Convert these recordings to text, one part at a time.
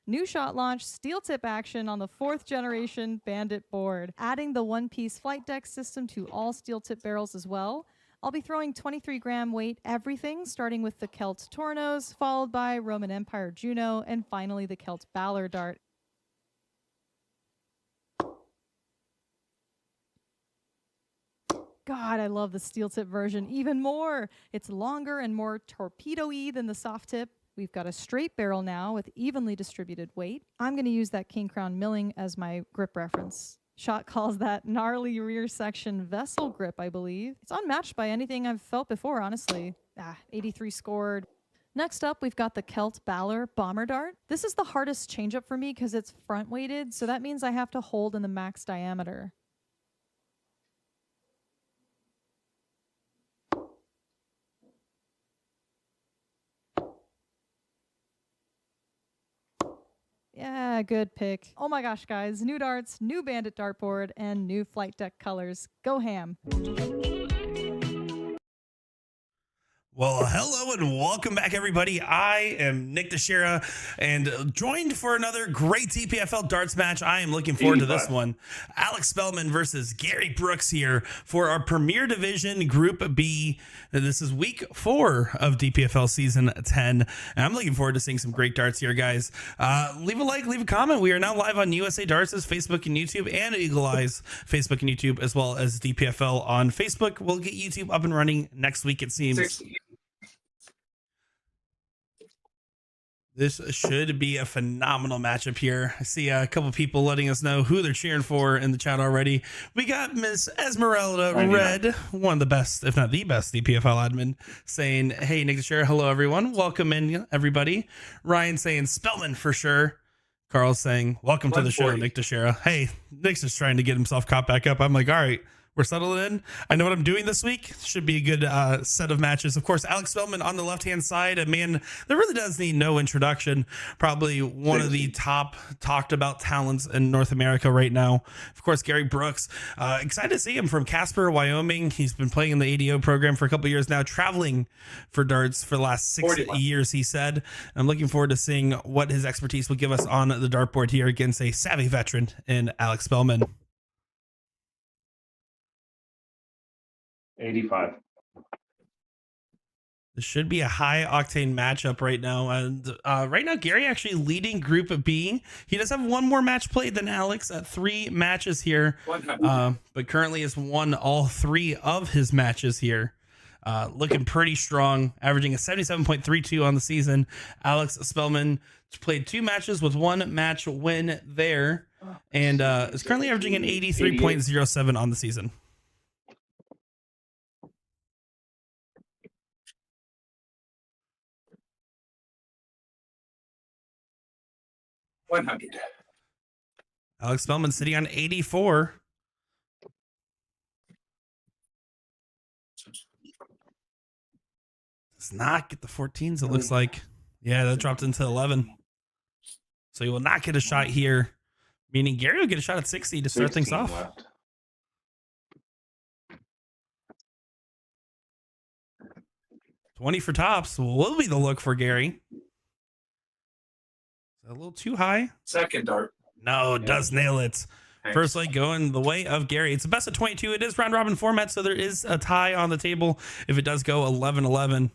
New shot launch, steel tip action on the 4th generation Bandit board, adding the one-piece flight deck system to all steel tip barrels as well. I'll be throwing 23-gram weight everything, starting with the Celt Tornos, followed by Roman Empire Juno, and finally the Celt Balor dart. God, I love the steel tip version even more. It's longer and more torpedo-y than the soft tip. We've got a straight barrel now with evenly distributed weight. I'm going to use that King Crown milling as my grip reference. Shot calls that gnarly rear section vessel grip, I believe. It's unmatched by anything I've felt before, honestly. 83 scored. Next up, we've got the Celt Balor bomber dart. This is the hardest changeup for me because it's front weighted, so that means I have to hold in the max diameter. Yeah, good pick. Oh my gosh, guys. New darts, new Bandit dartboard, and new flight deck colors. Go ham. Well, hello and welcome back, everybody. I am Nick DiChiria and joined for another great DPFL darts match. I am looking forward to this one. Alex Spellman versus Gary Brooks here for our Premier Division Group B. This is week 4 of DPFL season 10. And I'm looking forward to seeing some great darts here, guys. Leave a like, leave a comment. We are now live on USA Darts' Facebook and YouTube, and Eagle Eye's Facebook and YouTube, as well as DPFL on Facebook. We'll get YouTube up and running next week, it seems. 60. This should be a phenomenal matchup here. I see a couple people letting us know who they're cheering for in the chat already. We got Miss Esmeralda Red, one of the best, if not the best, DPFL admin, saying, hey, Nick DiChiria, hello, everyone. Welcome in, everybody. Ryan saying Spellman for sure. Carl saying, welcome to the show, Nick DiChiria. Hey, Nick's just trying to get himself caught back up. I'm like, all right. We're settled in. I know what I'm doing this week. Should be a good set of matches. Of course, Alex Spellman on the left-hand side, a man that really does need no introduction. Probably one of the top talked about talents in North America right now. Of course, Gary Brooks. Excited to see him from Casper, Wyoming. He's been playing in the ADO program for a couple of years now, traveling for darts for the last 6 years, he said. I'm looking forward to seeing what his expertise will give us on the dartboard here against a savvy veteran in Alex Spellman. 85. This should be a high octane matchup right now. And right now, Gary actually leading Group B. He does have one more match played than Alex at 3 matches here, but currently has won all 3 of his matches here. Looking pretty strong, averaging a 77.32 on the season. Alex Spellman played 2 matches with 1 match win there, and is currently averaging an 83.07 on the season. 100. Alex Spellman sitting on 84. Does not get the 14s, it looks like. Yeah, that dropped into 11. So he will not get a shot here, meaning Gary will get a shot at 60 to start things off. Left. $20 for tops will be the look for Gary. A little too high. Second dart. No, does nail it. Thanks. First leg going the way of Gary. It's a best of 22. It is round robin format, so there is a tie on the table if it does go 11-11.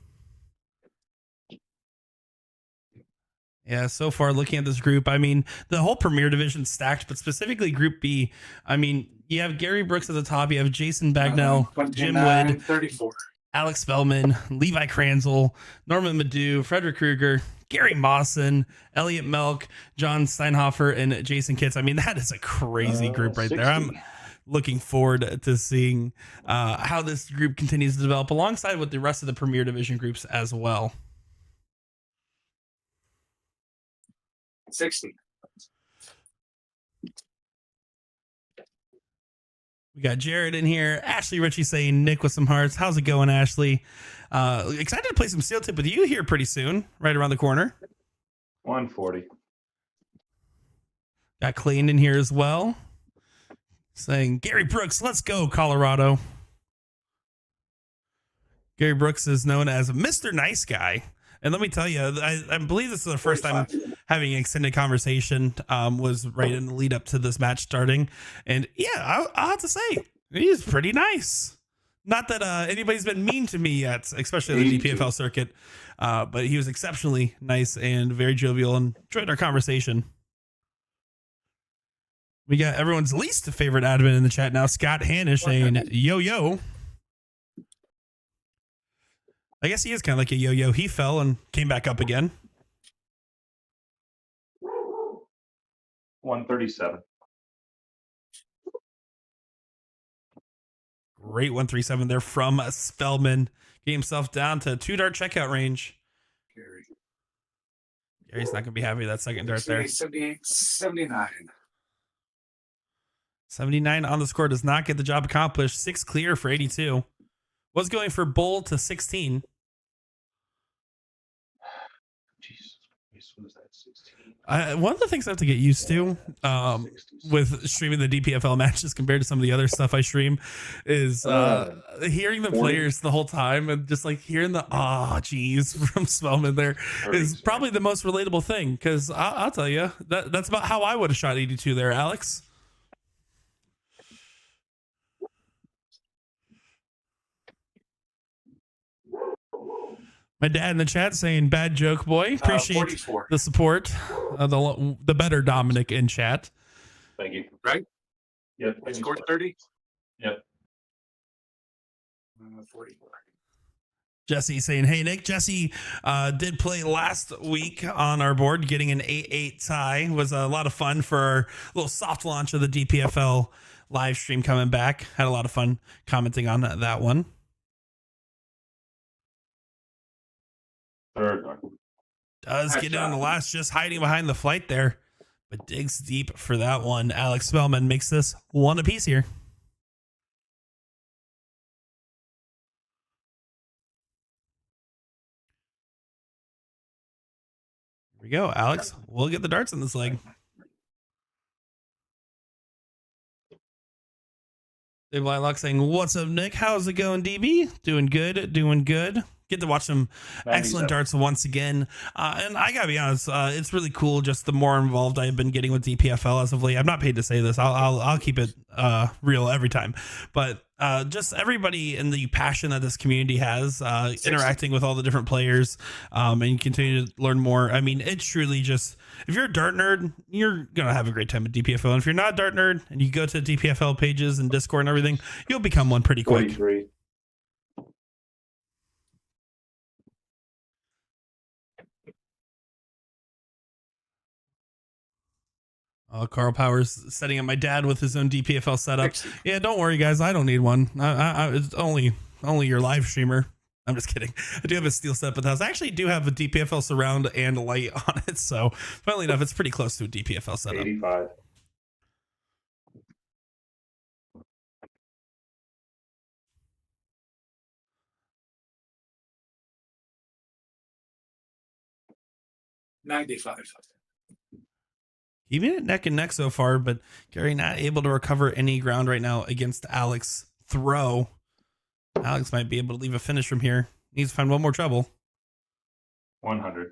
Yeah, so far looking at this group, I mean, the whole Premier Division stacked, but specifically Group B. I mean, you have Gary Brooks at the top. You have Jason Bagnell, Jim Wood, 34. Alex Spellman, Levi Kranzel, Norman Madu, Frederick Kruger, Gary Mawson, Elliot Melk, John Steinhofer, and Jason Kitts. I mean, that is a crazy group right 60. there. I'm looking forward to seeing how this group continues to develop alongside with the rest of the Premier Division groups as well. 60. We got Jared in here. Ashley Ritchie saying Nick with some hearts. How's it going, Ashley? Excited to play some steel tip with you here pretty soon, right around the corner. 140. Got Clayton in here as well, saying Gary Brooks, let's go, Colorado. Gary Brooks is known as Mr. Nice Guy. And let me tell you, I believe this is the first time having an extended conversation was right in the lead up to this match starting. And yeah, I'll have to say, he's pretty nice. Not that anybody's been mean to me yet, especially on the DPFL circuit, but he was exceptionally nice and very jovial and enjoyed our conversation. We got everyone's least favorite admin in the chat now, Scott Hanish, saying, yo. I guess he is kind of like a yo-yo. He fell and came back up again. 137. Great 137 there from Spellman. Getting himself down to 2-dart checkout range. Gary's not going to be happy with that second dart there. 78, 79. 79 on the score does not get the job accomplished. 6 clear for 82. Was going for bowl to 16. Jesus Christ, what is that? 16. One of the things I have to get used to with streaming the DPFL matches compared to some of the other stuff I stream is hearing the players the whole time and just like hearing the geez from Spellman there is probably the most relatable thing, because I'll tell you that's about how I would have shot 82 there, Alex. My dad in the chat saying bad joke, boy. Appreciate 44. the support. The better Dominic in chat. Thank you. Right? Yep. I scored 30. Yep. 44. Jesse saying, hey, Nick. Jesse did play last week on our board, getting an 8-8 tie. Was a lot of fun for our little soft launch of the DPFL live stream coming back. Had a lot of fun commenting on that one. Third dart. Does get in the last, just hiding behind the flight there, but digs deep for that one. Alex Spellman makes this one apiece here. Here we go, Alex. We'll get the darts in this leg. Dave Lilac saying, what's up, Nick? How's it going, DB? Doing good, doing good. Get to watch some excellent darts once again. And I gotta be honest, it's really cool just the more involved I've been getting with DPFL as of late. I'm not paid to say this. I'll keep it real every time. But just everybody and the passion that this community has, interacting with all the different players, and you continue to learn more. I mean, it's truly just, if you're a dart nerd, you're going to have a great time at DPFL. And if you're not a dart nerd and you go to DPFL pages and Discord and everything, you'll become one pretty quick. 43. Carl Powers setting up my dad with his own DPFL setup. Yeah, don't worry, guys. I don't need one. It's only your live streamer. I'm just kidding. I do have a steel setup at the house. I actually do have a DPFL surround and a light on it. So, funnily enough, it's pretty close to a DPFL setup. 85. $95. Even at neck and neck so far, but Gary not able to recover any ground right now against Alex throw. Alex might be able to leave a finish from here. Needs to find one more trouble. 100.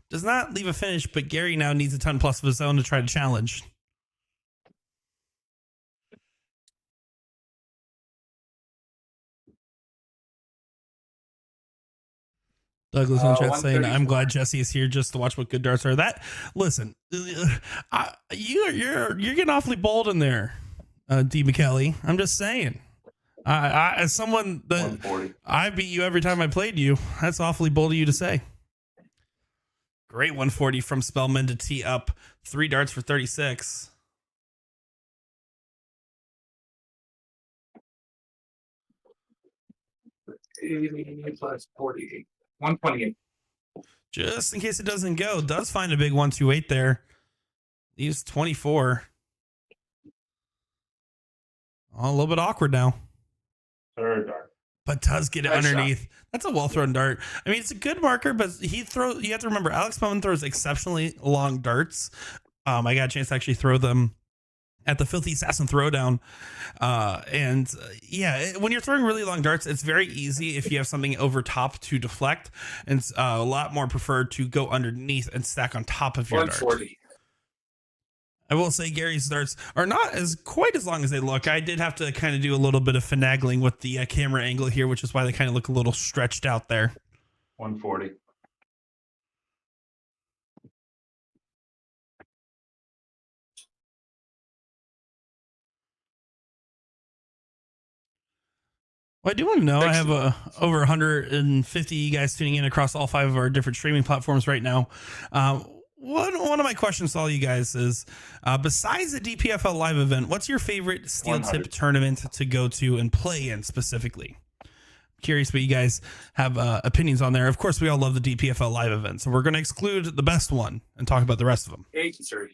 Does not leave a finish, but Gary now needs a ton plus of his own to try to challenge. Douglas in chat saying, "I'm glad Jesse is here just to watch what good darts are." That listen, you're getting awfully bold in there, D. McKelly. I'm just saying. As someone that 140. I beat you every time I played you, that's awfully bold of you to say. Great 140 from Spellman to tee up 3 darts for 36. Plus 48. 128. Just in case it doesn't go, does find a big 128 there. He's 24. Oh, a little bit awkward now. Third dart. But does get it Nice underneath. That's a well thrown dart. I mean, it's a good marker, but you have to remember, Alex Spellman throws exceptionally long darts. I got a chance to actually throw them at the Filthy Assassin Throwdown. When you're throwing really long darts, it's very easy if you have something over top to deflect, and it's a lot more preferred to go underneath and stack on top of your dart. 140. I will say Gary's darts are not quite as long as they look. I did have to kind of do a little bit of finagling with the camera angle here, which is why they kind of look a little stretched out there. 140. Well, I do want to know, I have over 150 guys tuning in across all 5 of our different streaming platforms right now. One of my questions to all you guys is, besides the DPFL live event, what's your favorite steel tip tournament to go to and play in specifically? Curious what you guys have opinions on there. Of course, we all love the DPFL live event, so we're going to exclude the best one and talk about the rest of them. 83.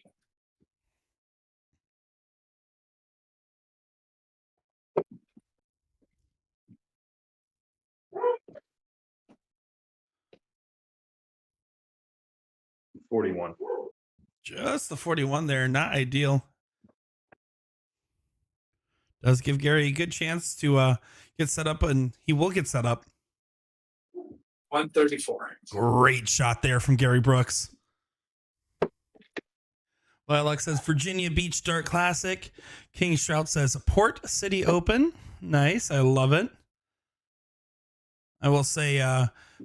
$41. Just the 41 there, not ideal. Does give Gary a good chance to get set up, and he will get set up. 134. Great shot there from Gary Brooks. Lilac says Virginia Beach Dart Classic. King Strout says Port City Open. Nice. I love it. I will say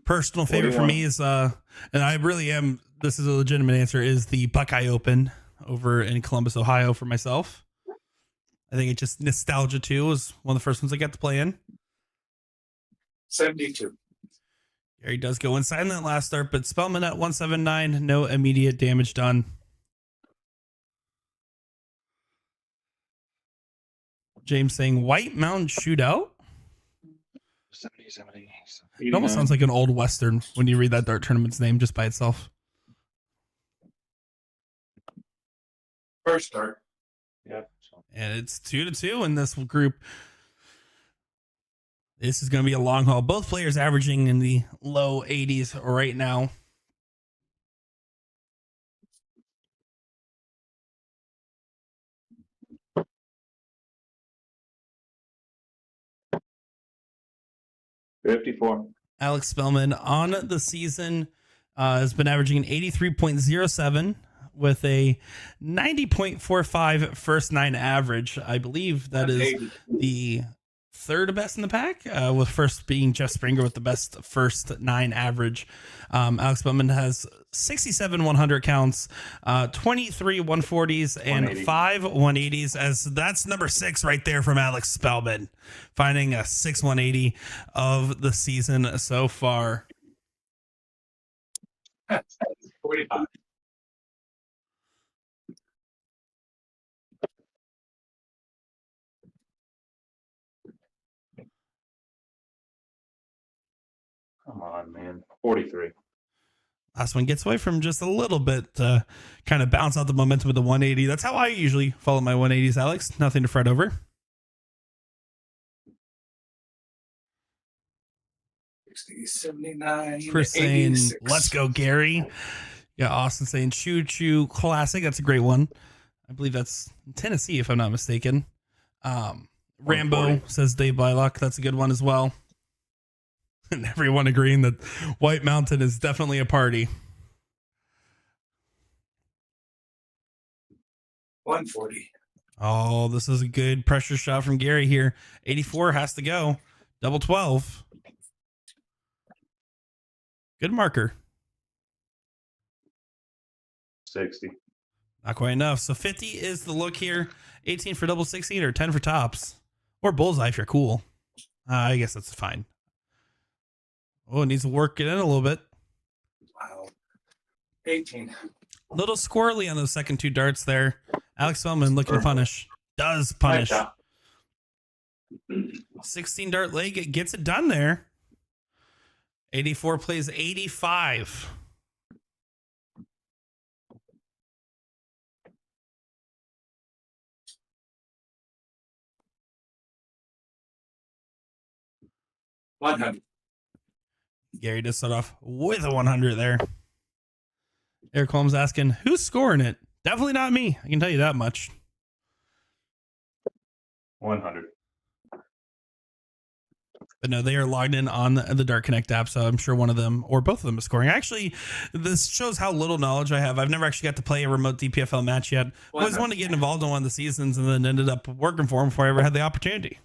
personal favorite 41 for me is, and I really am, this is a legitimate answer, is the Buckeye Open over in Columbus, Ohio for myself. I think it's just nostalgia too. It was one of the first ones I got to play in. 72. Gary does go inside in that last start, but Spellman at 179, no immediate damage done. James saying White Mountain Shootout. 70. It almost sounds like an old Western when you read that dart tournament's name just by itself. First start. Yep. And it's 2-2 in this group. This is going to be a long haul. Both players averaging in the low 80s right now. $54. Alex Spellman on the season has been averaging an 83.07 with a 90.45 first 9 average. I believe that is the third best in the pack, with first being Jeff Springer with the best first 9 average. Alex Spellman has 67 100 counts, 23 140s, and 180. 5 180s, as that's number 6 right there from Alex Spellman, finding a 6 180 of the season so far. 45. Come on, man. 43. Last one gets away from just a little bit, kind of bounce out the momentum with the 180. That's how I usually follow my 180s, Alex. Nothing to fret over. 60, 79. Chris saying, 86. let's go, Gary. Yeah, Austin saying, choo choo classic. That's a great one. I believe that's Tennessee, if I'm not mistaken. Rambo says Dave Blylock. That's a good one as well. And everyone agreeing that White Mountain is definitely a party. 140. Oh, this is a good pressure shot from Gary here. 84 has to go. Double 12. Good marker. 60. Not quite enough. So 50 is the look here. 18 for double 16 or 10 for tops. Or bullseye if you're cool. I guess that's fine. Oh, it needs to work it in a little bit. Wow. 18. A little squirrely on those second 2 darts there. Alex Spellman looking to punish. Does punish. 16 dart leg. It gets it done there. 84 plays 85. $100. Gary just set off with a 100 there. Eric Holmes asking, who's scoring it? Definitely not me. I can tell you that much. 100. But no, they are logged in on the Dart Connect app, so I'm sure one of them or both of them is scoring. Actually, this shows how little knowledge I have. I've never actually got to play a remote DPFL match yet. I always wanted to get involved in one of the seasons and then ended up working for them before I ever had the opportunity.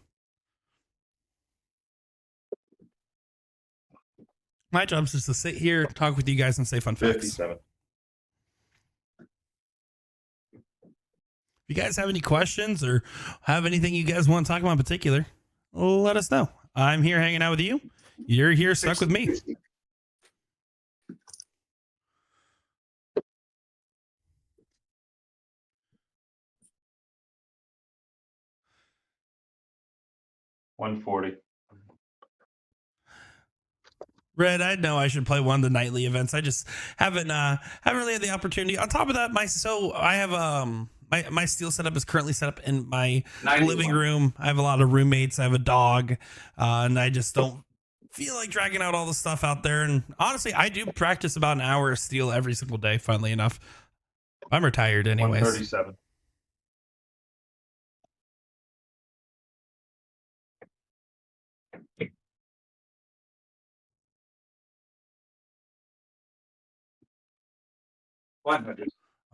My job is just to sit here, talk with you guys, and say fun facts. 57. If you guys have any questions or have anything you guys want to talk about in particular, let us know. I'm here hanging out with you. You're here stuck with me. $140. Red, I know I should play one of the nightly events. I just haven't really had the opportunity. On top of that, I have my steel setup is currently set up in my 91. living room. I have a lot of roommates. I have a dog, and I just don't feel like dragging out all the stuff out there. And honestly, I do practice about an hour of steel every single day. Funnily enough, I'm retired anyways. 137. $100.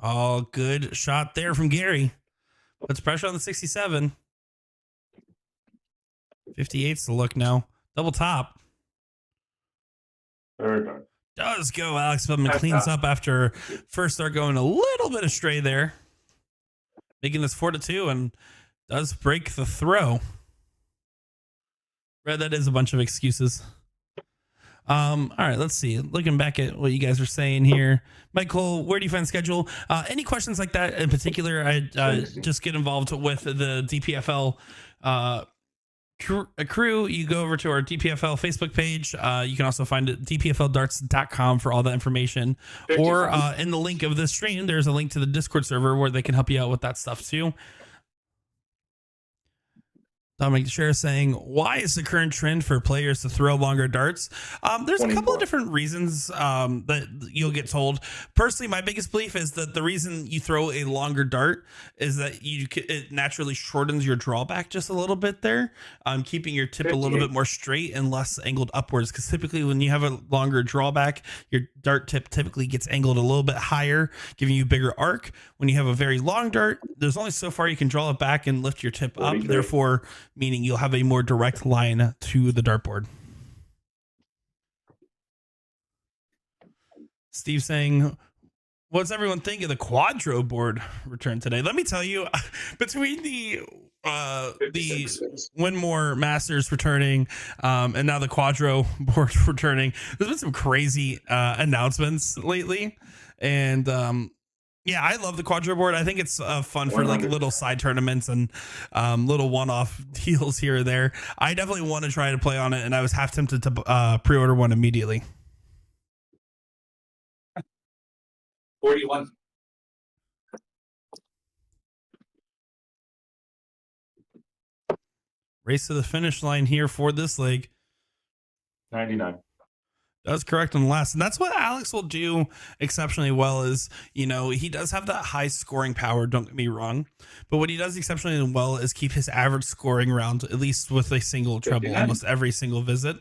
Oh, good shot there from Gary. Puts pressure on the 67. 58's the look now. Double top. Third dart. Does go. Alex Spellman cleans up after first start going a little bit astray there. Making this 4-2 and does break the throw. Red, that is a bunch of excuses. All right, let's see. Looking back at what you guys are saying here, Michael, where do you find schedule? Any questions like that in particular? I just get involved with the DPFL crew. You go over to our DPFL Facebook page. You can also find it dpfldarts.com for all that information. 55. Or in the link of this stream, there's a link to the Discord server where they can help you out with that stuff too. Dominic DiChiria saying, why is the current trend for players to throw longer darts? There's a couple of different reasons that you'll get told. Personally, my biggest belief is that the reason you throw a longer dart is that it naturally shortens your drawback just a little bit there, keeping your tip a little bit more straight and less angled upwards. Because typically when you have a longer drawback, your dart tip typically gets angled a little bit higher, giving you a bigger arc. When you have a very long dart, there's only so far you can draw it back and lift your tip up. Therefore, meaning you'll have a more direct line to the dartboard. Steve saying, what's everyone think of the Quadro board return today? Let me tell you, between the Winmore Masters returning and now the Quadro board returning, there's been some crazy announcements lately. And yeah, I love the Quadro board. I think it's fun for like little side tournaments and little one-off deals here or there. I definitely want to try to play on it, and I was half tempted to pre-order one immediately. 41. Race to the finish line here for this leg. 99. That's correct on the last. And that's what Alex will do exceptionally well is, you know, he does have that high scoring power. Don't get me wrong. But what he does exceptionally well is keep his average scoring around at least with a single treble 59. almost every single visit.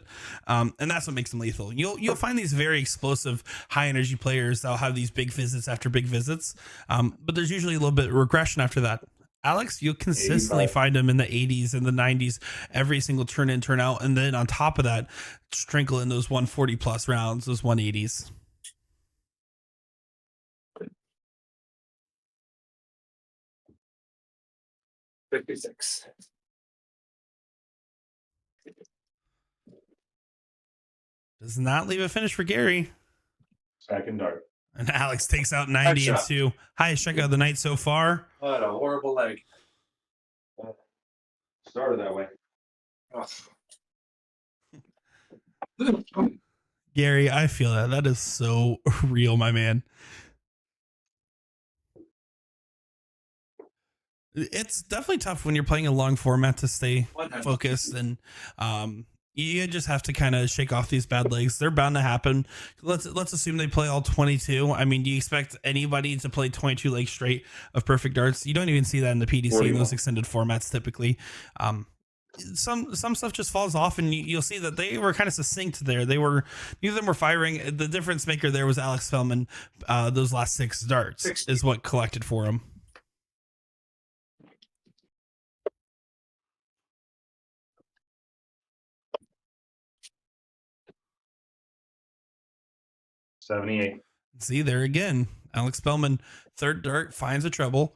And that's what makes him lethal. You'll find these very explosive, high energy players that'll have these big visits after big visits. But there's usually a little bit of regression after that. Alex, you'll consistently 85. find him in the 80s and the 90s every single turn in, turn out. And then on top of that, sprinkle in those 140 plus rounds, those 180s. $56. Does not leave a finish for Gary. Second dart. And Alex takes out 90 and 2. Highest strikeout of the night so far. What a horrible leg. Started that way. Oh. Gary, I feel that. That is so real, my man. It's definitely tough when you're playing a long format to stay 100. focused and You just have to kind of shake off these bad legs. They're bound to happen. Let's assume they play all 22. I mean, do you expect anybody to play 22 legs straight of perfect darts? You don't even see that in the PDC in 41. those extended formats typically. Some stuff just falls off, and you'll see that they were kind of succinct there. Neither of them were firing. The difference maker there was Alex Spellman. Those last 6 darts 60. is what collected for him. $78. See there again, Alex Spellman, third dart finds a treble.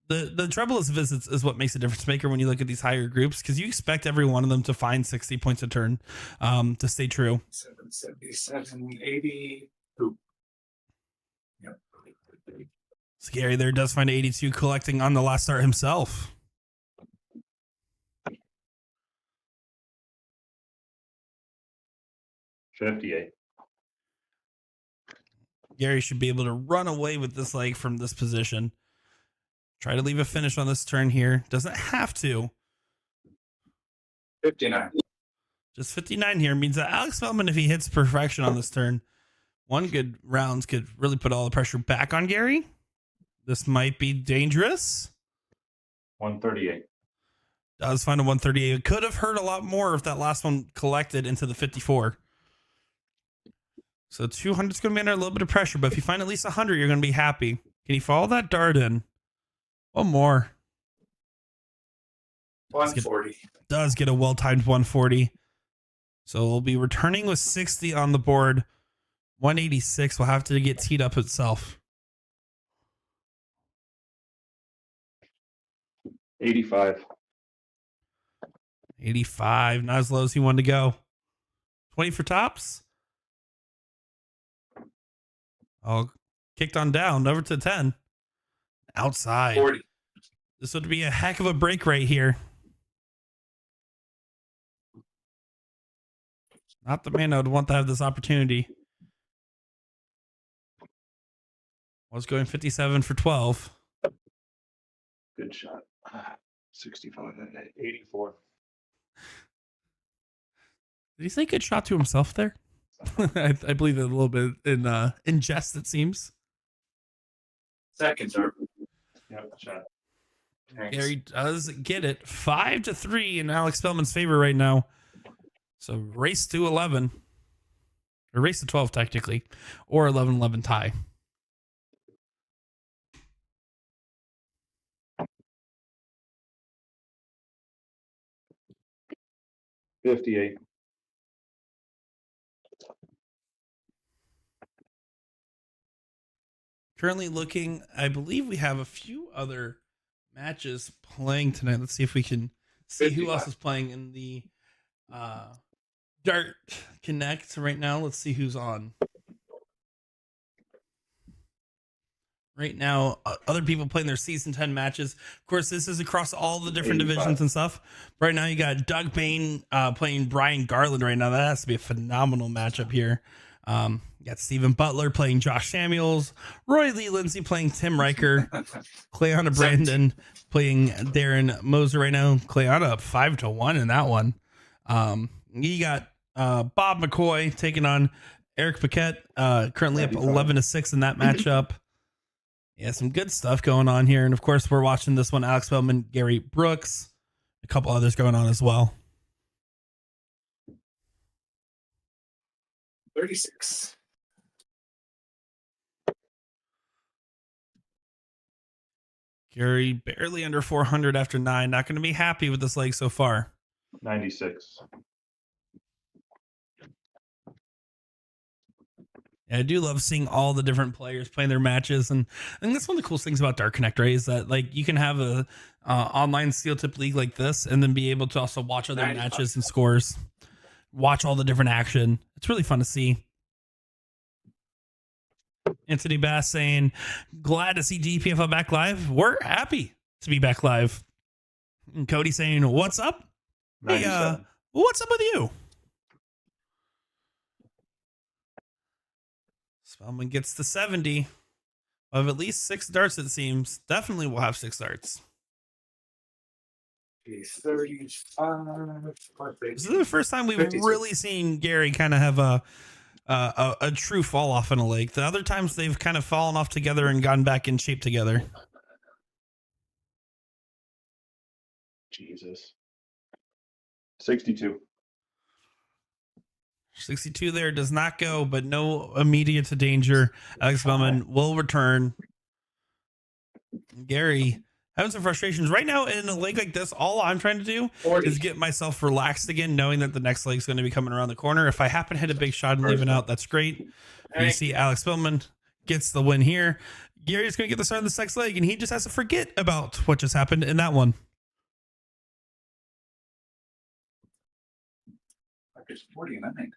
The treble is visits is what makes a difference maker when you look at these higher groups, because you expect every one of them to find 60 points a turn to stay true. 77, 82. Yep. Scary there does find 82 collecting on the last start himself. $58. Gary should be able to run away with this leg from this position. Try to leave a finish on this turn here. Doesn't have to. 59. Just 59 here means that Alex Spellman, if he hits perfection on this turn, one good rounds could really put all the pressure back on Gary. This might be dangerous. 138. Does find a 138. It could have hurt a lot more if that last one collected into the 54. So 200 is going to be under a little bit of pressure, but if you find at least 100, you're going to be happy. Can you follow that dart in? One more. 140. Does get a well-timed 140. So we'll be returning with 60 on the board. 186 will have to get teed up itself. 85. 85, not as low as he wanted to go. 20 for tops. Oh, kicked on down over to 10. Outside. 40. This would be a heck of a break right here. Not the man I would want to have this opportunity. Was going 57 for 12. Good shot. 65. 84. Did he say good shot to himself there? I believe it a little bit in jest, it seems. Second dart. Yep, shot. Thanks. Gary does get it 5-3 in Alex Spellman's favor right now. So race to 11, or race to 12 technically, or 11-11 tie. $58. Currently looking, I believe we have a few other matches playing tonight. Let's see if we can see who else is playing in the Dart Connect right now. Let's see who's on. Right now, other people playing their season 10 matches. Of course, this is across all the different 85. divisions and stuff. Right now, you got Doug Bain playing Brian Garland right now. That has to be a phenomenal matchup here. You got Stephen Butler playing Josh Samuels, Roy Lee Lindsay playing Tim Riker, Cleona Brandon playing Darren Moser right now. Cleona up 5-1 in that one. You got Bob McCoy taking on Eric Paquette, currently up 11-6 in that matchup. Yeah, some good stuff going on here. And of course, we're watching this one, Alex Spellman, Gary Brooks, a couple others going on as well. 36. Gary barely under 400 after 9. Not going to be happy with this leg so far. 96. Yeah, I do love seeing all the different players playing their matches, and I think that's one of the coolest things about Dark Connect, right? Is that like you can have a online steel tip league like this, and then be able to also watch other 95. matches and scores, watch all the different action. It's really fun to see. Anthony Bass saying, "Glad to see DPFL back live. We're happy to be back live." And Cody saying, "What's up? Hey, 97. what's up with you?" Spellman gets to 70. We'll have at least 6 darts, it seems. Definitely we'll have 6 darts. He's 35. This is the first time we've 52. really seen Gary kind of have a true fall off in a leg. The other times they've kind of fallen off together and gotten back in shape together. Jesus. 62. 62 there does not go, but no immediate danger. Alex Spellman will return. Gary having some frustrations right now in a leg like this. All I'm trying to do 40. is get myself relaxed again, knowing that the next leg is going to be coming around the corner. If I happen to hit a big shot and leave it out, that's great. You see Alex Spellman gets the win here. Gary's going to get the start of this next leg, and he just has to forget about what just happened in that one. There's 49.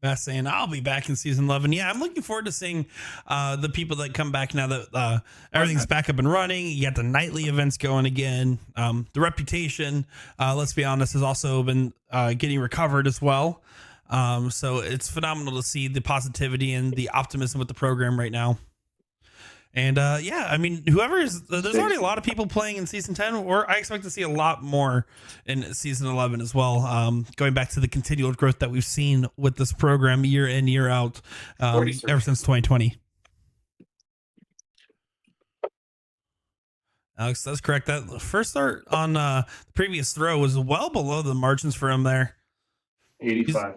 Best saying I'll be back in season 11. Yeah, I'm looking forward to seeing the people that come back now that everything's back up and running. You got the nightly events going again. The reputation, let's be honest, has also been getting recovered as well. So it's phenomenal to see the positivity and the optimism with the program right now. And yeah, I mean, there's already a lot of people playing in season 10, or I expect to see a lot more in season 11 as well. Going back to the continual growth that we've seen with this program year in, year out, ever since 2020. Alex, that's correct. That first start on the previous throw was well below the margins for him there. 85.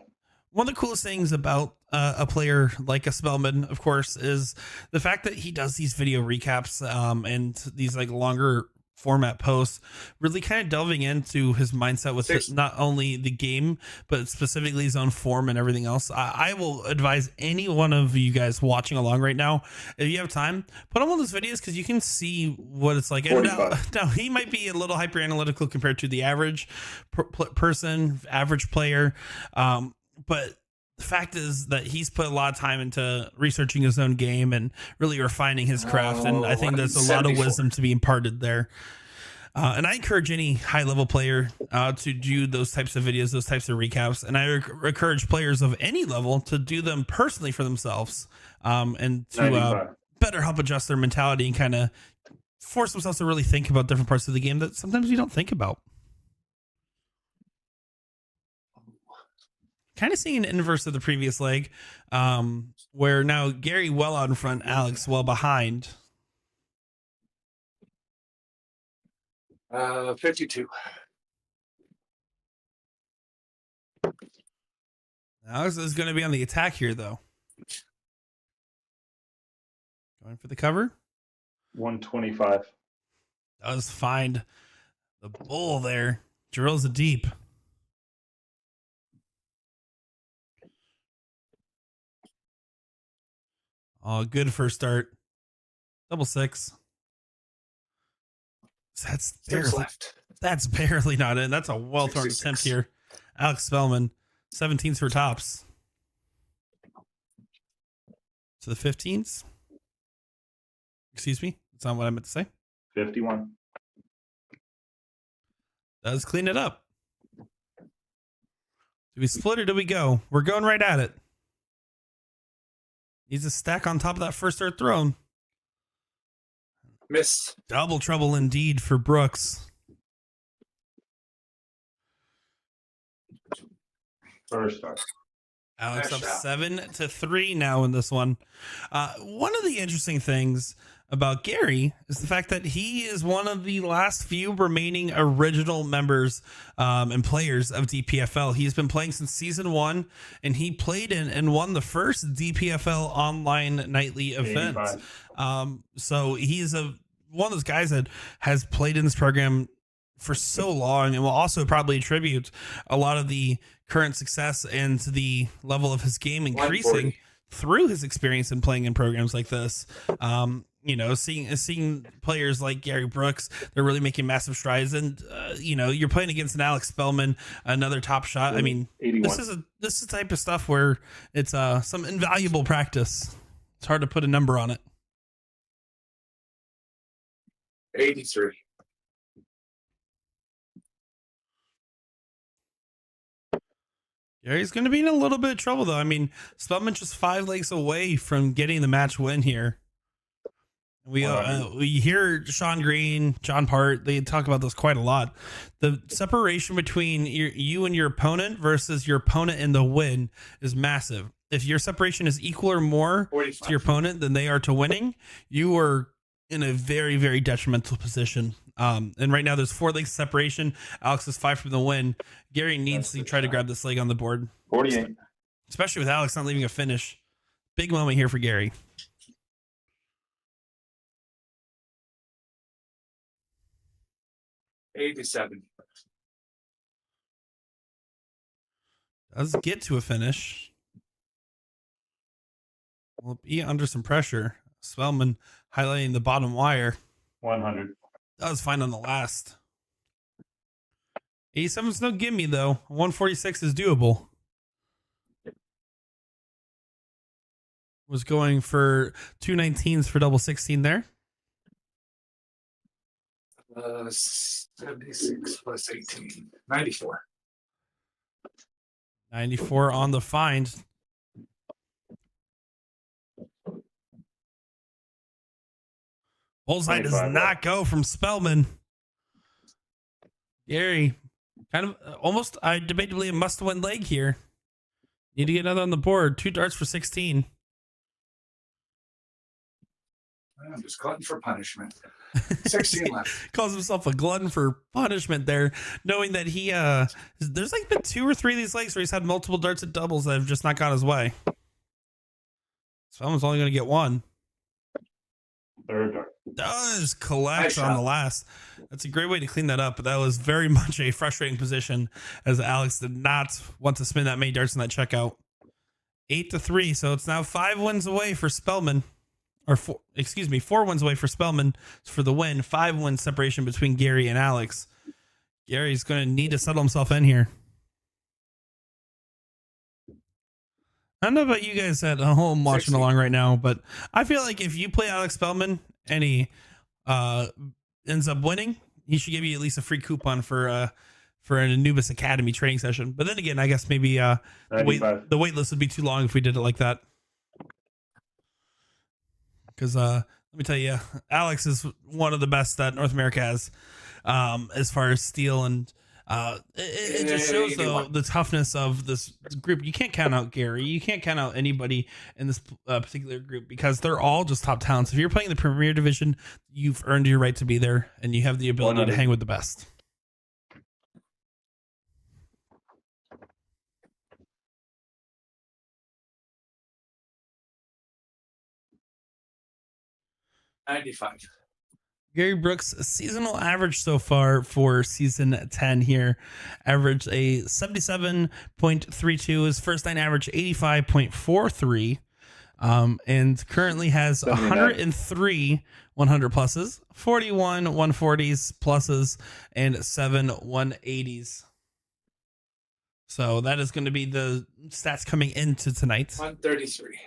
One of the coolest things about a player like a Spellman, of course, is the fact that he does these video recaps and these like longer format posts, really kind of delving into his mindset with not only the game, but specifically his own form and everything else. I will advise any one of you guys watching along right now, if you have time, put on one of those videos because you can see what it's like. And now he might be a little hyper analytical compared to the average person, average player. But the fact is that he's put a lot of time into researching his own game and really refining his craft. And I think there's a lot of wisdom to be imparted there. And I encourage any high level player to do those types of videos, those types of recaps. And I encourage players of any level to do them personally for themselves and to better help adjust their mentality and kind of force themselves to really think about different parts of the game that sometimes you don't think about. Kind of seeing an inverse of the previous leg, where now Gary well out in front, Alex well behind. 52. Alex is going to be on the attack here, though. Going for the cover. 125. Does find the bull there. Drills it deep. Oh, good first start. Double six. That's barely not in. That's a well-thrown attempt here. Alex Spellman, 17s for tops. To the 15s. Excuse me. That's not what I meant to say. 51. Does clean it up. Do we split or do we go? We're going right at it. Needs a stack on top of that first start thrown. Miss. Double trouble indeed for Brooks. First start. Alex up 7-3 now in this one. One of the interesting things about Gary is the fact that he is one of the last few remaining original members and players of DPFL. He's been playing since season 1, and he played in and won the first DPFL online nightly event. So he's one of those guys that has played in this program for so long and will also probably attribute a lot of the current success and the level of his game increasing through his experience in playing in programs like this. You know, seeing players like Gary Brooks, they're really making massive strides. And, you know, you're playing against an Alex Spellman, another top shot. I mean, 81. this is the type of stuff where it's some invaluable practice. It's hard to put a number on it. 83. Gary's going to be in a little bit of trouble, though. I mean, Spellman's just 5 legs away from getting the match win here. We hear Sean Green, John Part, they talk about this quite a lot. The separation between you and your opponent versus your opponent in the win is massive. If your separation is equal or more 45. to your opponent than they are to winning, you are in a very, very detrimental position. And right now there's 4 legs separation. Alex is 5 from the win. Gary needs to try to grab this leg on the board. 48. Especially with Alex not leaving a finish. Big moment here for Gary. $87. Does get to a finish. Will be under some pressure. Spellman highlighting the bottom wire. 100. That was fine on the last. 87 is no gimme though. 146 is doable. Was going for 219s for double 16 there. 76 plus 18. 94. 94 on the find. Bullseye does 25 not go from Spellman. Gary, kind of almost, I debatably a must-win leg here. Need to get another on the board. 2 darts for 16. I'm just glutton for punishment. 16 left. Calls himself a glutton for punishment there, knowing that he there's like been 2 or 3 of these legs where he's had multiple darts at doubles that have just not gone his way. Spellman's only going to get 1. Third dart. Does collect Nice on shot. the last. That's a great way to clean that up, but that was very much a frustrating position as Alex did not want to spin that many darts in that checkout. 8-3, so it's now 5 wins away for Spellman. Or 4 wins away for Spellman for the win. 5 wins separation between Gary and Alex. Gary's going to need to settle himself in here. I don't know about you guys at home watching 16. along right now, but I feel like if you play Alex Spellman and he ends up winning, he should give you at least a free coupon for an Anubis Academy training session. But then again, I guess maybe the 95. wait list would be too long if we did it like that. Because let me tell you, Alex is one of the best that North America has as far as steel. And it just shows, though, the toughness of this group. You can't count out Gary. You can't count out anybody in this particular group because they're all just top talents. If you're playing the Premier Division, you've earned your right to be there, and you have the ability to 100. hang with the best. $95. Gary Brooks' seasonal average so far for season 10 here, averaged a 77.32. His first 9 average 85.43, and currently has 79. 103 100 pluses, 41 140s pluses, and 7 180s. So that is going to be the stats coming into tonight. 133.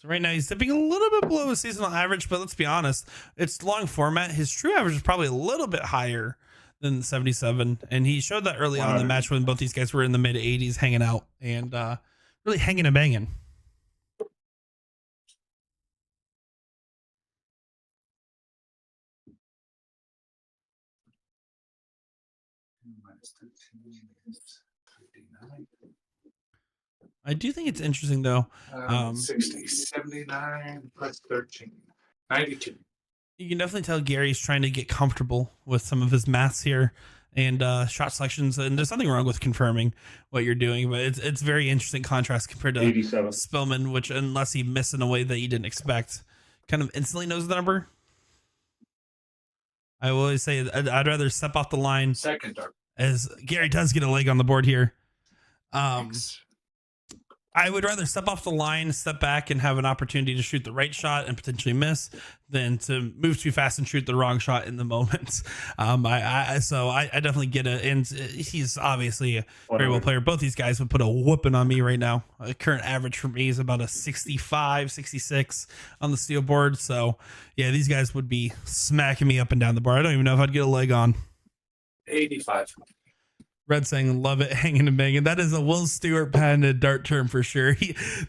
So right now he's dipping a little bit below his seasonal average, but let's be honest, it's long format. His true average is probably a little bit higher than 77, and he showed that early on in the match when both these guys were in the mid 80s hanging out and really hanging and banging. Minus 13 is 59. I do think it's interesting though. 60, 79 plus 13. 92. You can definitely tell Gary's trying to get comfortable with some of his maths here and shot selections, and there's nothing wrong with confirming what you're doing, but it's very interesting contrast compared to 87. Spellman, which unless he missed in a way that you didn't expect, kind of instantly knows the number. I will always say I'd rather step off the line, Second dart. as Gary does get a leg on the board here. Thanks. I would rather step off the line, step back, and have an opportunity to shoot the right shot and potentially miss than to move too fast and shoot the wrong shot in the moment. So I definitely get it. And he's obviously a very well player. Both these guys would put a whooping on me right now. Current average for me is about a 65, 66 on the steel board. So yeah, these guys would be smacking me up and down the board. I don't even know if I'd get a leg on. 85. Red saying, love it, hanging and banging. That is a Will Stewart patented dart term for sure.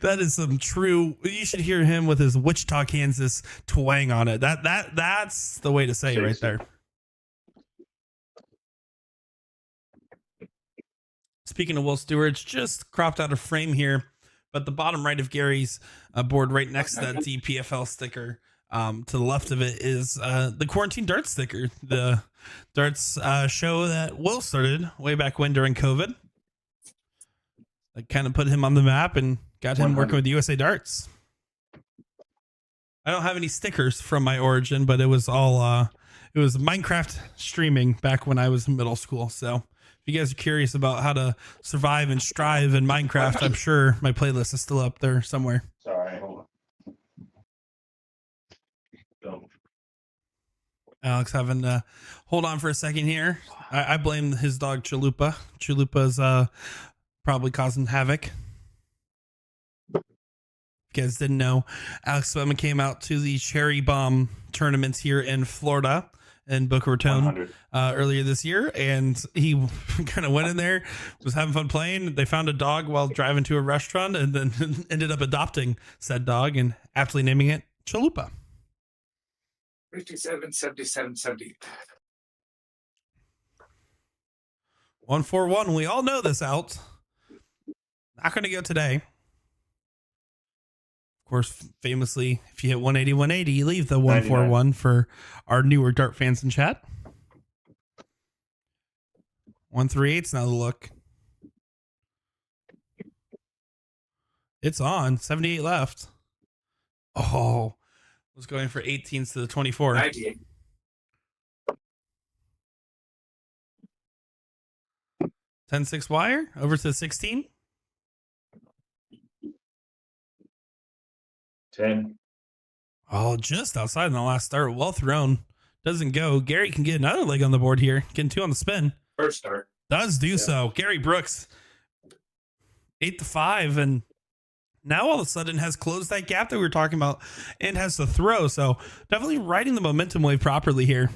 That is some true. You should hear him with his Wichita, Kansas twang on it. That's the way to say it right there. Speaking of Will Stewart, it's just cropped out of frame here, but the bottom right of Gary's board, right next to that DPFL sticker, to the left of it is the quarantine darts sticker. The darts show that Will started way back when during COVID. That kind of put him on the map and got him working with USA Darts. I don't have any stickers from my origin, but it was all it was Minecraft streaming back when I was in middle school. So if you guys are curious about how to survive and strive in Minecraft, I'm sure my playlist is still up there somewhere. Sorry, hold on. Alex having to hold on for a second here. I blame his dog Chalupa. Chalupa's probably causing havoc. If you guys didn't know, Alex Spellman came out to the Cherry Bomb tournaments here in Florida in Boca Raton earlier this year, and he kind of went in there, was having fun playing. They found a dog while driving to a restaurant and then ended up adopting said dog and aptly naming it Chalupa. 57, 77, 70. 141. We all know this out. Not going to go today. Of course, famously, if you hit 180, 180, you leave the 141 for our newer dart fans in chat. 138's now the look. It's on. 78 left. Oh, was going for 18s to the 24. 98. 10-6 wire over to the 16. 10. Oh, just outside in the last start. Well thrown. Doesn't go. Gary can get another leg on the board here. Getting 2 on the spin. First start. Does do so. Gary Brooks, 8-5, and now all of a sudden has closed that gap that we were talking about and has to throw. So definitely riding the momentum wave properly here.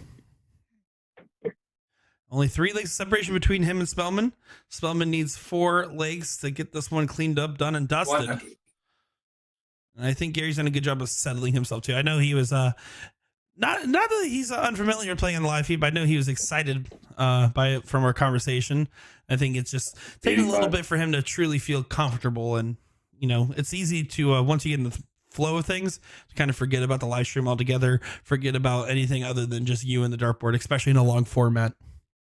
Only 3 legs of separation between him and Spellman. Spellman needs 4 legs to get this one cleaned up, done, and dusted. 100. And I think Gary's done a good job of settling himself too. I know he was not that he's unfamiliar playing in the live feed, but I know he was excited by it from our conversation. I think it's just taking a little bit for him to truly feel comfortable, and you know, it's easy to once you get in the flow of things to kind of forget about the live stream altogether, forget about anything other than just you and the dartboard, especially in a long format.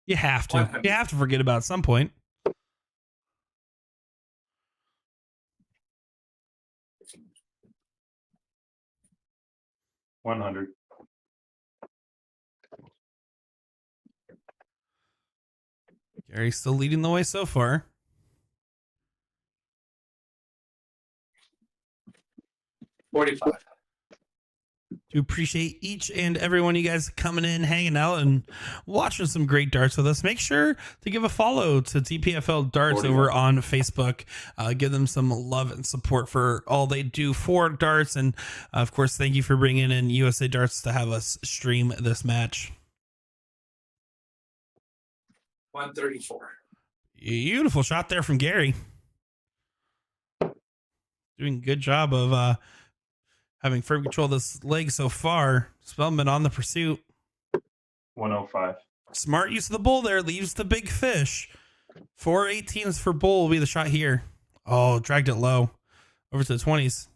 You have to. 100. You have to forget about it at some point. $100. Gary's still leading the way so far. $45. Do appreciate each and every one of you guys coming in, hanging out, and watching some great darts with us. Make sure to give a follow to DPFL Darts over on Facebook. Give them some love and support for all they do for darts. And, of course, thank you for bringing in USA Darts to have us stream this match. 134. Beautiful shot there from Gary. Doing a good job of having firm control of this leg so far. Spellman on the pursuit. 105. Smart use of the bull there. Leaves the big fish. 4 18s for bull will be the shot here. Oh, dragged it low. Over to the 20s.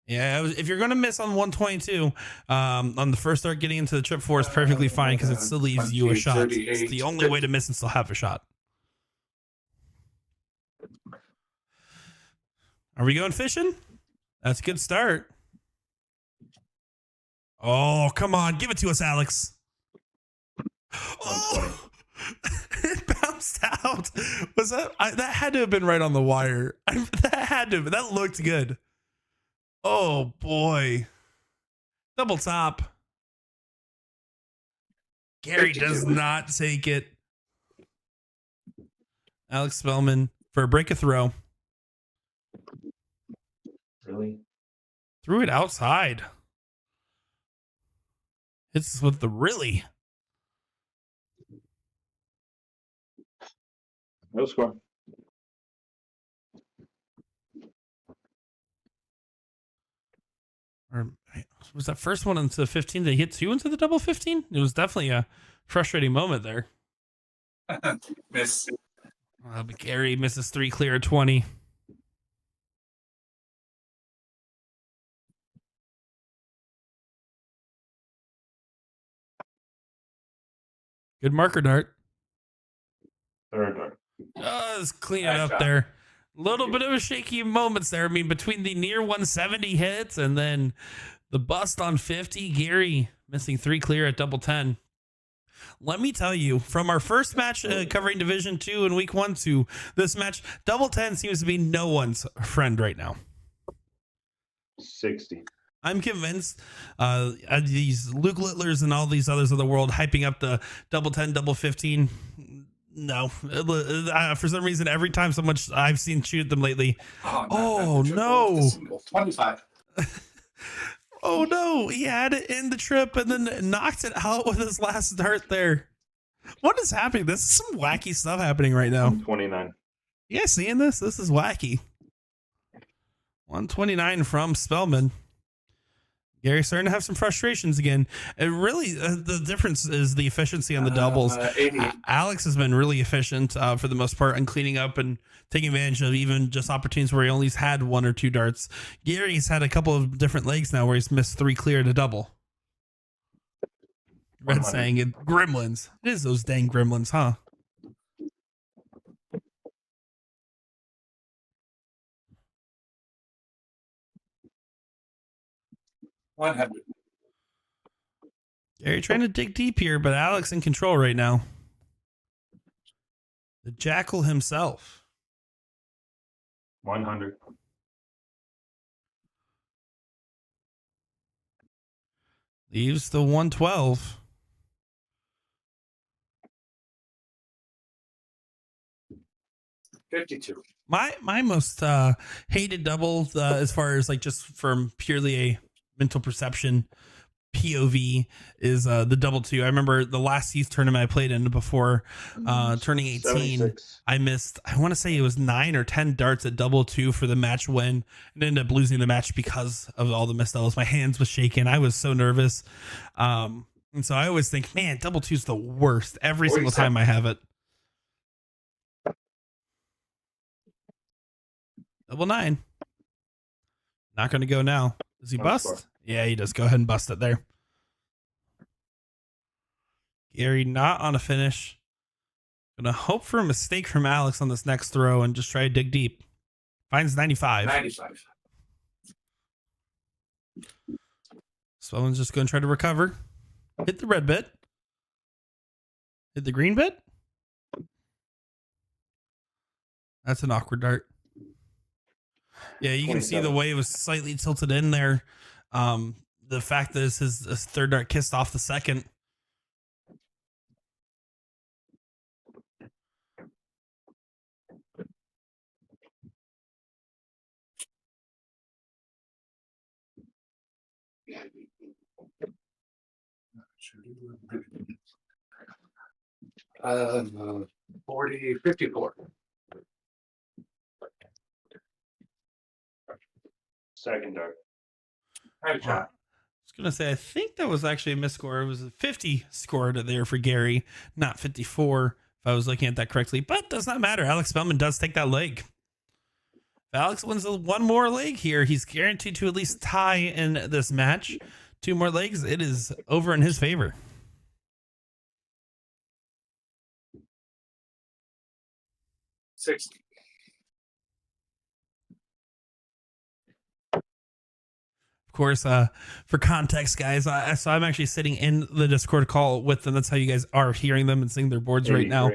Yeah, if you're going to miss on 122, on the first start, getting into the trip 4 is perfectly fine because it still leaves you a shot. It's the only way to miss and still have a shot. Are we going fishing? That's a good start. Oh, come on. Give it to us, Alex. Oh, it bounced out. Was that? That had to have been right on the wire. That had to have been. That looked good. Oh, boy. Double top. Gary does not take it. Alex Spellman for a break of throw. Really? Threw it outside. Hits with the really. No score. Or was that first one into 15? They hit 2 into the double 15? It was definitely a frustrating moment there. Miss. But Gary misses 3 clear at 20. Good marker dart. Third dart. Just clean it Nice up job. there. A little bit of a shaky moments there. I mean, between the near 170 hits and then the bust on 50, Gary missing 3 clear at double 10. Let me tell you, from our first match covering Division 2 in week 1 to this match, double 10 seems to be no one's friend right now. 60. I'm convinced these Luke Littlers and all these others of the world hyping up the double 10, double 15. No, for some reason, every time someone I've seen shoot them lately. Oh, no. 25. Oh no, he had it in the trip and then knocked it out with his last dart there. What is happening? This is some wacky stuff happening right now. 29. You guys seeing this? This is wacky. 129 from Spellman. Gary's starting to have some frustrations again. It really, the difference is the efficiency on the doubles. 80. Alex has been really efficient for the most part in cleaning up and taking advantage of even just opportunities where he only had 1 or 2 darts. Gary's had a couple of different legs now where he's missed 3 clear to double. Red saying it, gremlins. It is those dang gremlins, huh? $100. Gary trying to dig deep here, but Alex in control right now. The Jackal himself. 100. Leaves the 112. $52. My most hated double as far as like just from purely a mental perception POV is the double 2. I remember the last youth tournament I played in before turning 18. 76. I missed, I want to say it was 9 or 10 darts at double 2 for the match win and ended up losing the match because of all the missed doubles. My hands was shaking. I was so nervous. And so I always think, man, double 2 is the worst every single time I have it. Double 9. Not going to go now. Does he bust? Score. Yeah, he does. Go ahead and bust it there. Gary not on a finish. Gonna hope for a mistake from Alex on this next throw and just try to dig deep. Finds 95. 95. Spellman's just gonna try to recover. Hit the red bit. Hit the green bit. That's an awkward dart. Yeah, you can see the way it was slightly tilted in there. The fact that his third dart kissed off the second. Uh, 40, 54. Second dart. Nice I shot. was gonna say I think that was actually a misscore. It was a 50 scored there for Gary, not 54. If I was looking at that correctly, but does not matter. Alex Spellman does take that leg. If Alex wins one more leg here, he's guaranteed to at least tie in this match. 2 more legs, it is over in his favor. $60. Of course, for context, guys, so I'm actually sitting in the Discord call with them. That's how you guys are hearing them and seeing their boards right now.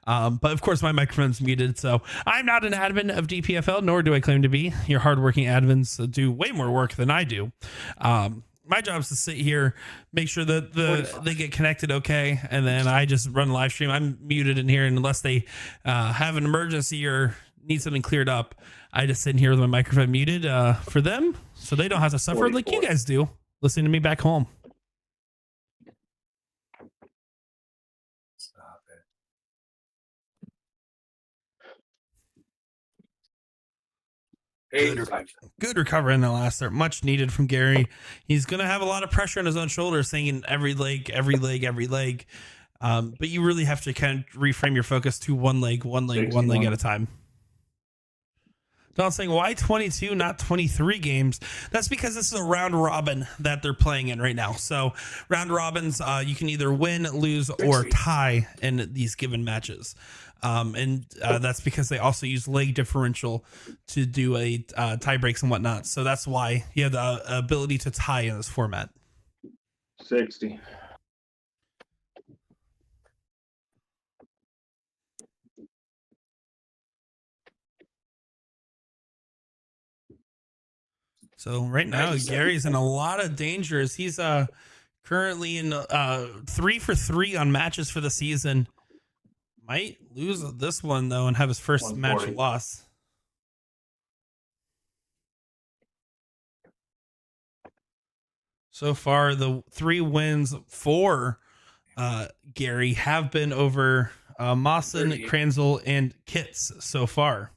But of course, my microphone's muted, so I'm not an admin of DPFL, nor do I claim to be. Your hardworking admins do way more work than I do. My job is to sit here, make sure that they get connected okay, and then I just run live stream. I'm muted in here, and unless they have an emergency or need something cleared up, I just sit in here with my microphone muted for them, so they don't have to suffer 44. like you guys do, listening to me back home. Stop it. 85. Good recovery in the last start. Much needed from Gary. He's going to have a lot of pressure on his own shoulders, saying every leg, every leg, every leg. But you really have to kind of reframe your focus to one leg at a time. Don saying, why 22, not 23 games? That's because this is a round robin that they're playing in right now. So round robins, you can either win, lose, or tie in these given matches. That's because they also use leg differential to do a tie breaks and whatnot. So that's why you have the ability to tie in this format. 60. So right now, Gary's in a lot of dangers. He's currently in 3 for 3 on matches for the season. Might lose this one, though, and have his first match loss. So far, the 3 wins for Gary have been over Mawson, Kranzel, and Kitts so far.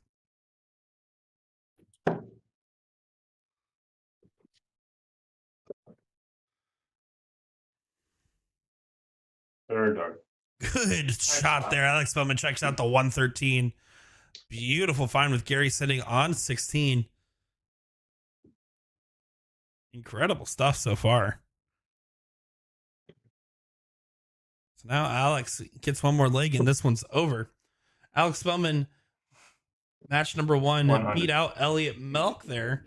Third dart. Good shot there. Alex Spellman checks out the 113. Beautiful find with Gary sitting on 16. Incredible stuff so far. So now Alex gets one more leg and this one's over. Alex Spellman, match number 1, 100. beat out Elliot Melk there,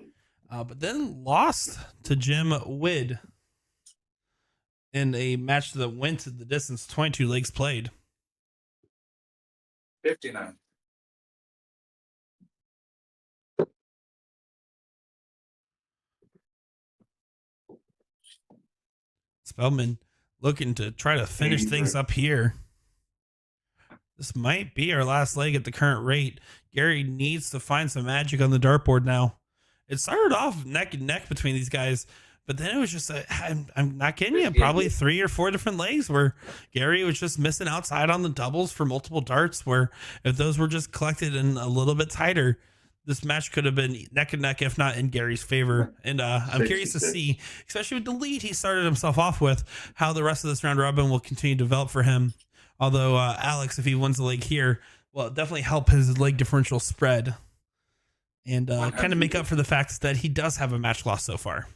but then lost to Jim Wood in a match that went to the distance, 22 legs played. 59. Spellman looking to try to finish things up here. This might be our last leg at the current rate. Gary needs to find some magic on the dartboard now. It started off neck and neck between these guys, but then it was just, I'm not kidding you, probably 3 or 4 different legs where Gary was just missing outside on the doubles for multiple darts, where if those were just collected in a little bit tighter, this match could have been neck and neck, if not in Gary's favor. And I'm curious to see, especially with the lead he started himself off with, how the rest of this round robin will continue to develop for him. Although Alex, if he wins the leg here, will definitely help his leg differential spread and kind of make up for the fact that he does have a match loss so far.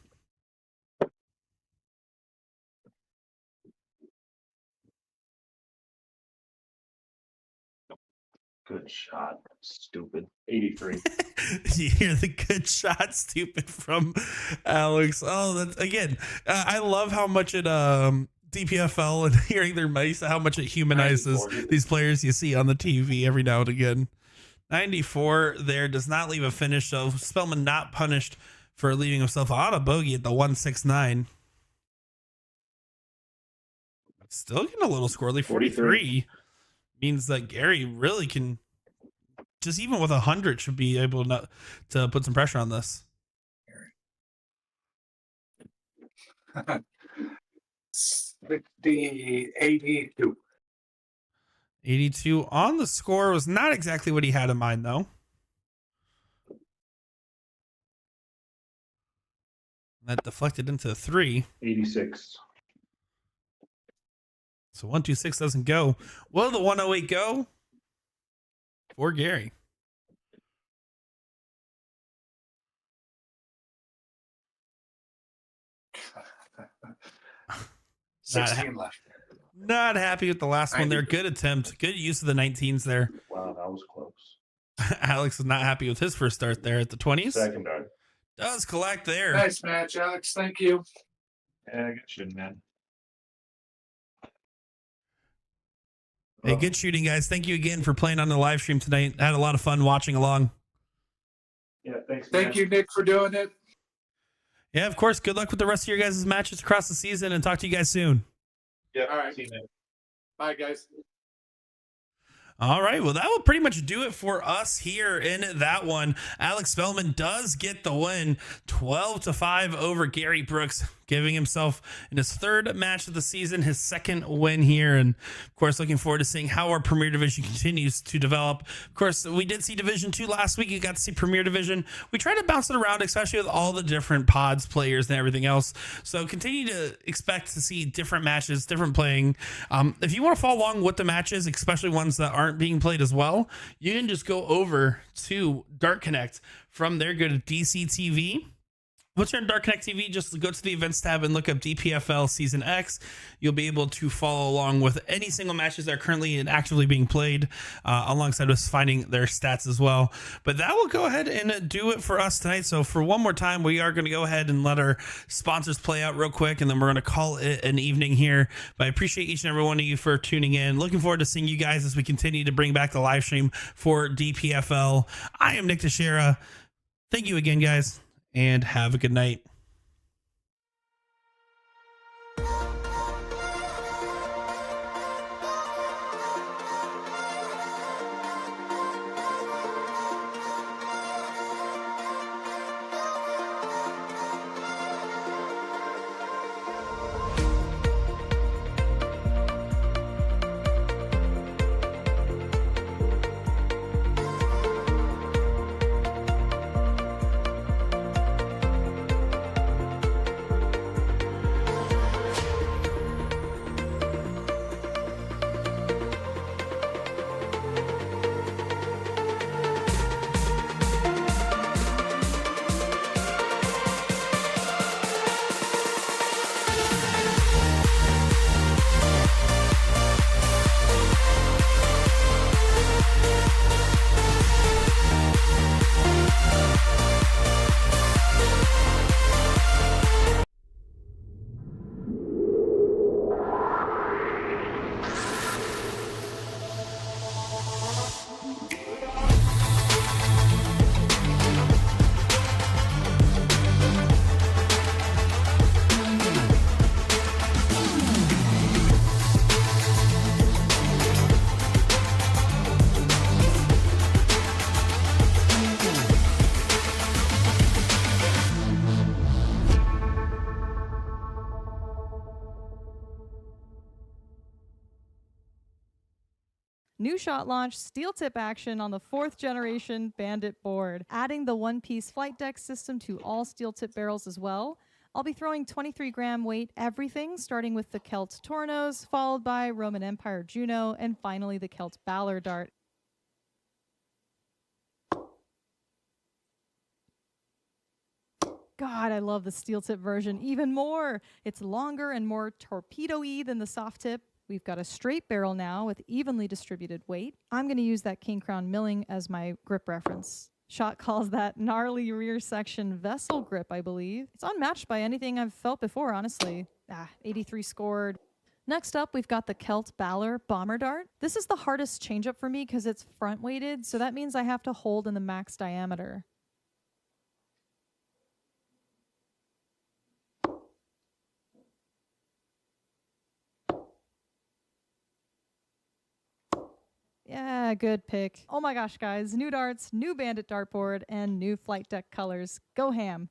Good shot. Stupid. 83. You hear the good shot, stupid, from Alex. Oh, that's again. I love how much it DPFL and hearing their mice, how much it humanizes these players you see on the TV every now and again. 94 there does not leave a finish, so Spellman not punished for leaving himself on a bogey at the 169. Still getting a little squirrely. 43 means that Gary really can, just even with 100, should be able to put some pressure on this. 82. 82 on the score was not exactly what he had in mind, though. That deflected into 3. 86. So 126 doesn't go. Will the 108 go for Gary? Left. Not happy with the last one there. Good attempt. Good use of the 19s there. Wow, that was close. Alex is not happy with his first start there at the 20s. Second dart. Does collect there. Nice match, Alex. Thank you. Yeah, good shooting, man. Hey, good shooting, guys. Thank you again for playing on the live stream tonight. I had a lot of fun watching along. Yeah, thanks. Thank you, Nick, for doing it. Yeah, of course. Good luck with the rest of your guys' matches across the season, and talk to you guys soon. Yeah, All right. see you, man. Bye, guys. All right, well, that will pretty much do it for us here in that one. Alex Spellman does get the win, 12-5 over Gary Brooks, giving himself in his third match of the season, his second win here. And of course, looking forward to seeing how our Premier Division continues to develop. Of course, we did see Division 2 last week. You got to see Premier Division. We try to bounce it around, especially with all the different pods, players, and everything else. So continue to expect to see different matches, different playing. If you want to follow along with the matches, especially ones that aren't being played as well, you can just go over to Dark Connect. From there, go to DCTV. Once you're in Dark Connect TV, just go to the events tab and look up DPFL Season X. You'll be able to follow along with any single matches that are currently and actively being played, alongside us finding their stats as well. But that will go ahead and do it for us tonight. So for one more time, we are going to go ahead and let our sponsors play out real quick, and then we're going to call it an evening here. But I appreciate each and every one of you for tuning in. Looking forward to seeing you guys as we continue to bring back the live stream for DPFL. I am Nick DiChiria. Thank you again, guys, and have a good night. New shot launch, steel tip action on the 4th generation Bandit board, adding the one-piece flight deck system to all steel tip barrels as well. I'll be throwing 23-gram weight everything, starting with the Celt Tornos, followed by Roman Empire Juno, and finally the Celt Balor Dart. God, I love the steel tip version even more. It's longer and more torpedo-y than the soft tip. We've got a straight barrel now with evenly distributed weight. I'm going to use that King Crown milling as my grip reference. Shot calls that gnarly rear section vessel grip, I believe. It's unmatched by anything I've felt before, honestly. 83 scored. Next up, we've got the Celt Balor Bomber Dart. This is the hardest changeup for me because it's front weighted, so that means I have to hold in the max diameter. Yeah, good pick. Oh my gosh, guys. New darts, new Bandit dartboard, and new flight deck colors. Go ham.